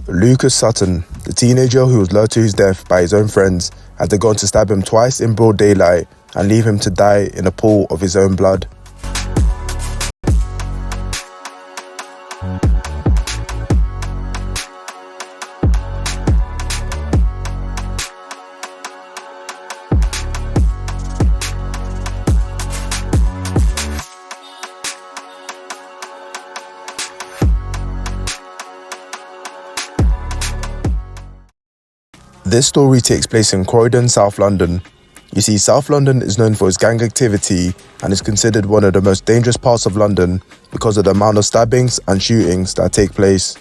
Lucas Sutton, the teenager who was lured to his death by his own friends, had gone to stab him twice in broad daylight and leave him to die in a pool of his own blood. This story takes place in Croydon, South London. You see, South London is known for its gang activity and is considered one of the most dangerous parts of London because of the amount of stabbings and shootings that take place.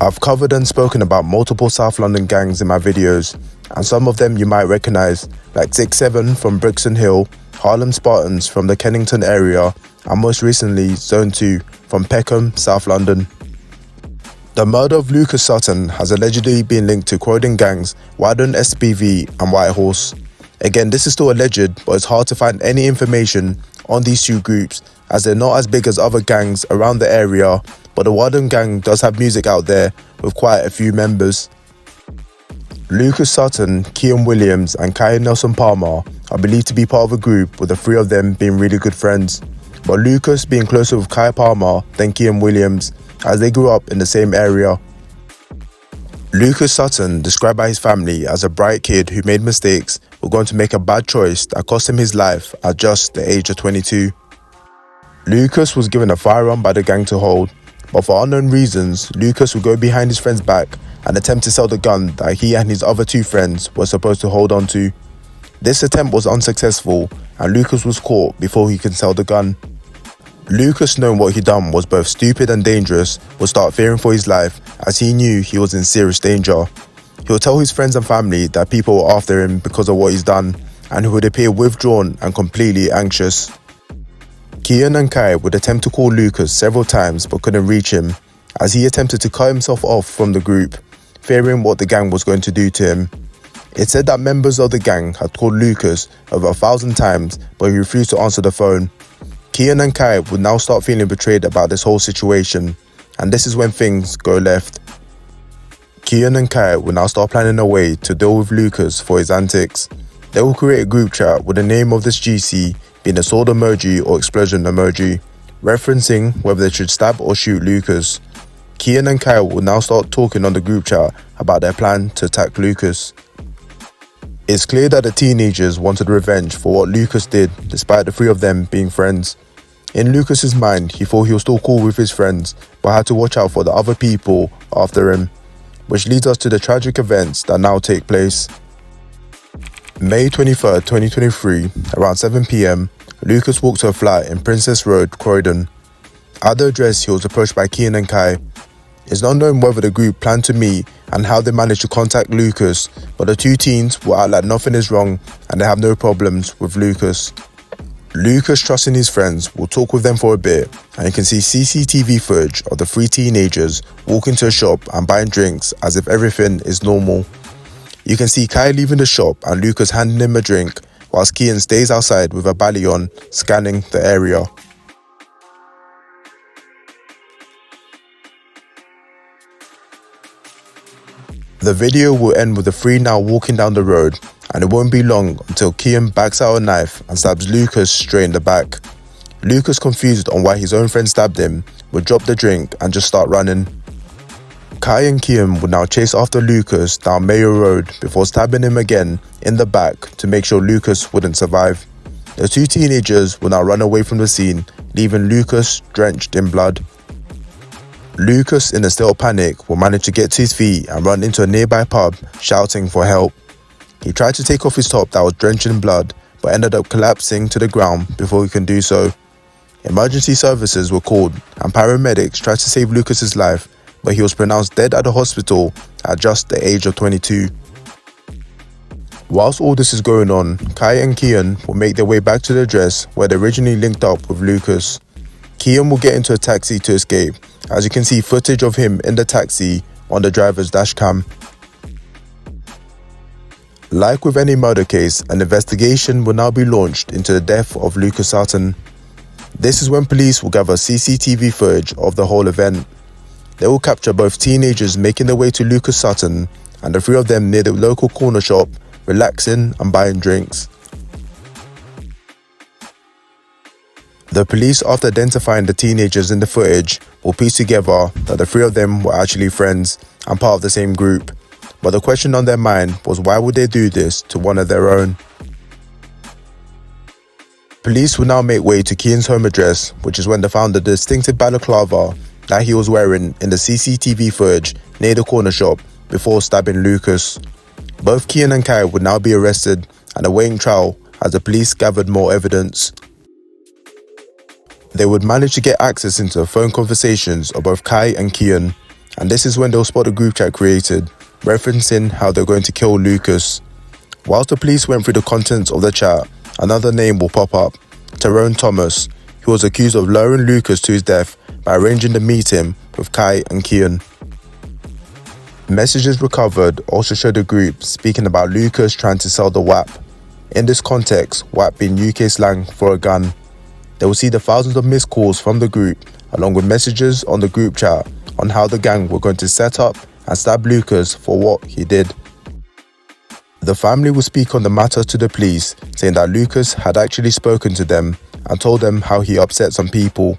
I've covered and spoken about multiple South London gangs in my videos, and some of them you might recognise, like 6-7 from Brixton Hill, Harlem Spartans from the Kennington area, and most recently Zone 2 from Peckham, South London. The murder of Lucas Sutton has allegedly been linked to Croydon gangs Widen SPV and White Horse. Again, this is still alleged, but it's hard to find any information on these two groups as they're not as big as other gangs around the area, but the Widen gang does have music out there with quite a few members. Lucas Sutton, Kian Williams and Kai Nelson Palmer are believed to be part of a group, with the three of them being really good friends, but Lucas being closer with Kai Palmer than Kian Williams, as they grew up in the same area. Lucas Sutton, described by his family as a bright kid who made mistakes, was going to make a bad choice that cost him his life at just the age of 22. Lucas was given a firearm by the gang to hold, but for unknown reasons, Lucas would go behind his friend's back and attempt to sell the gun that he and his other two friends were supposed to hold on to. This attempt was unsuccessful and Lucas was caught before he could sell the gun. Lucas, knowing what he'd done was both stupid and dangerous, would start fearing for his life as he knew he was in serious danger. He would tell his friends and family that people were after him because of what he's done, and he would appear withdrawn and completely anxious. Kian and Kai would attempt to call Lucas several times but couldn't reach him, as he attempted to cut himself off from the group, fearing what the gang was going to do to him. It's said that members of the gang had called Lucas over 1,000 times, but he refused to answer the phone. Kian and Kai would now start feeling betrayed about this whole situation, and this is when things go left. Kian and Kai will now start planning a way to deal with Lucas for his antics. They will create a group chat with the name of this GC being a sword emoji or explosion emoji, referencing whether they should stab or shoot Lucas. Kian and Kai will now start talking on the group chat about their plan to attack Lucas. It's clear that the teenagers wanted revenge for what Lucas did, despite the three of them being friends. In Lucas's mind, he thought he was still cool with his friends, but had to watch out for the other people after him, which leads us to the tragic events that now take place. May 23rd, 2023, around 7 PM, Lucas walked to a flat in Princess Road, Croydon. At the address, he was approached by Kian and Kai. It's not known whether the group planned to meet and how they managed to contact Lucas, but the two teens will act like nothing is wrong and they have no problems with Lucas. Lucas, trusting his friends, will talk with them for a bit, and you can see CCTV footage of the three teenagers walking to a shop and buying drinks as if everything is normal. You can see Kai leaving the shop and Lucas handing him a drink, whilst Kian stays outside with a bally on, scanning the area. The video will end with the three now walking down the road, and it won't be long until Kian backs out a knife and stabs Lucas straight in the back. Lucas, confused on why his own friend stabbed him, would drop the drink and just start running. Kai and Kian would now chase after Lucas down Mayo Road before stabbing him again in the back to make sure Lucas wouldn't survive. The two teenagers will now run away from the scene, leaving Lucas drenched in blood. Lucas, in a state of panic, will manage to get to his feet and run into a nearby pub, shouting for help. He tried to take off his top that was drenched in blood, but ended up collapsing to the ground before he could do so. Emergency services were called and paramedics tried to save Lucas's life, but he was pronounced dead at the hospital at just the age of 22. Whilst all this is going on, Kai and Kian will make their way back to the address where they originally linked up with Lucas. Kian will get into a taxi to escape, as you can see footage of him in the taxi on the driver's dashcam. Like with any murder case, an investigation will now be launched into the death of Lucas Sutton. This is when police will gather CCTV footage of the whole event. They will capture both teenagers making their way to Lucas Sutton and the three of them near the local corner shop, relaxing and buying drinks. The police, after identifying the teenagers in the footage, will piece together that the three of them were actually friends and part of the same group. But the question on their mind was, why would they do this to one of their own? Police will now make way to Kian's home address, which is when they found the distinctive balaclava that he was wearing in the CCTV footage near the corner shop before stabbing Lucas. Both Kian and Kai would now be arrested and awaiting trial as the police gathered more evidence. They would manage to get access into the phone conversations of both Kai and Kian, and this is when they'll spot a group chat created, referencing how they're going to kill Lucas. Whilst the police went through the contents of the chat, another name will pop up, Tyrone Thomas, who was accused of luring Lucas to his death by arranging the meeting with Kai and Kian. Messages recovered also show the group speaking about Lucas trying to sell the WAP. In this context, WAP being UK slang for a gun. They will see the thousands of missed calls from the group, along with messages on the group chat on how the gang were going to set up and stab Lucas for what he did. The family will speak on the matter to the police, saying that Lucas had actually spoken to them and told them how he upset some people,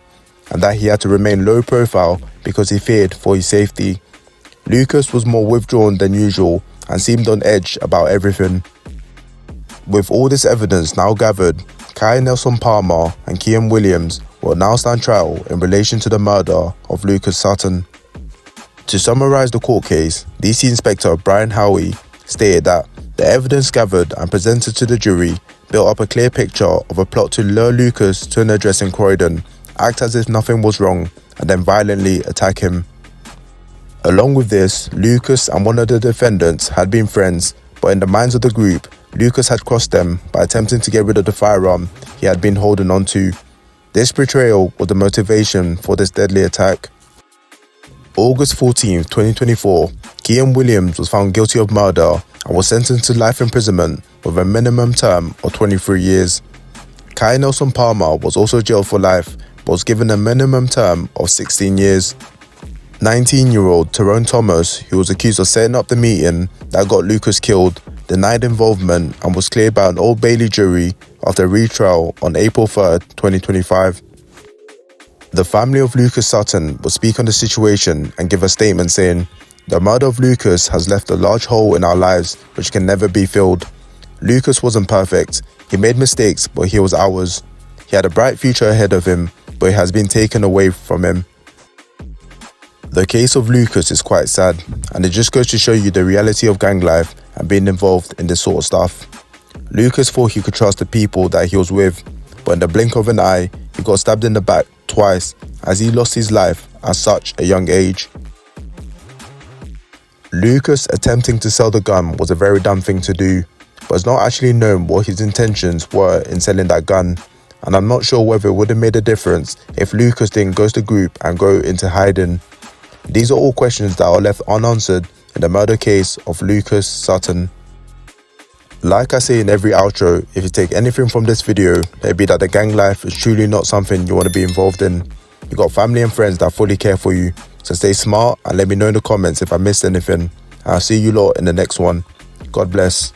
and that he had to remain low profile because he feared for his safety. Lucas was more withdrawn than usual and seemed on edge about everything. With all this evidence now gathered, Kai Nelson Palmer and Kian Williams will now stand trial in relation to the murder of Lucas Sutton. To summarise the court case, DC Inspector Brian Howie stated that the evidence gathered and presented to the jury built up a clear picture of a plot to lure Lucas to an address in Croydon, act as if nothing was wrong, and then violently attack him. Along with this, Lucas and one of the defendants had been friends, but in the minds of the group, Lucas had crossed them by attempting to get rid of the firearm he had been holding on to. This betrayal was the motivation for this deadly attack. August 14, 2024, Kian Williams was found guilty of murder and was sentenced to life imprisonment with a minimum term of 23 years. Kai Nelson Palmer was also jailed for life but was given a minimum term of 16 years. 19-year-old Tyrone Thomas, who was accused of setting up the meeting that got Lucas killed, denied involvement and was cleared by an Old Bailey jury after a retrial on April 3, 2025. The family of Lucas Sutton will speak on the situation and give a statement saying, "The murder of Lucas has left a large hole in our lives which can never be filled. Lucas wasn't perfect. He made mistakes, but he was ours. He had a bright future ahead of him, but it has been taken away from him." The case of Lucas is quite sad, and it just goes to show you the reality of gang life and being involved in this sort of stuff. Lucas thought he could trust the people that he was with, but in the blink of an eye, he got stabbed in the back twice as he lost his life at such a young age. Lucas attempting to sell the gun was a very dumb thing to do, but it's not actually known what his intentions were in selling that gun, and I'm not sure whether it would have made a difference if Lucas didn't ghost the group and go into hiding. These are all questions that are left unanswered in the murder case of Lucas Sutton. Like I say in every outro, if you take anything from this video, let it be that the gang life is truly not something you want to be involved in. You got family and friends that fully care for you, so stay smart and let me know in the comments if I missed anything. I'll see you lot in the next one. God bless.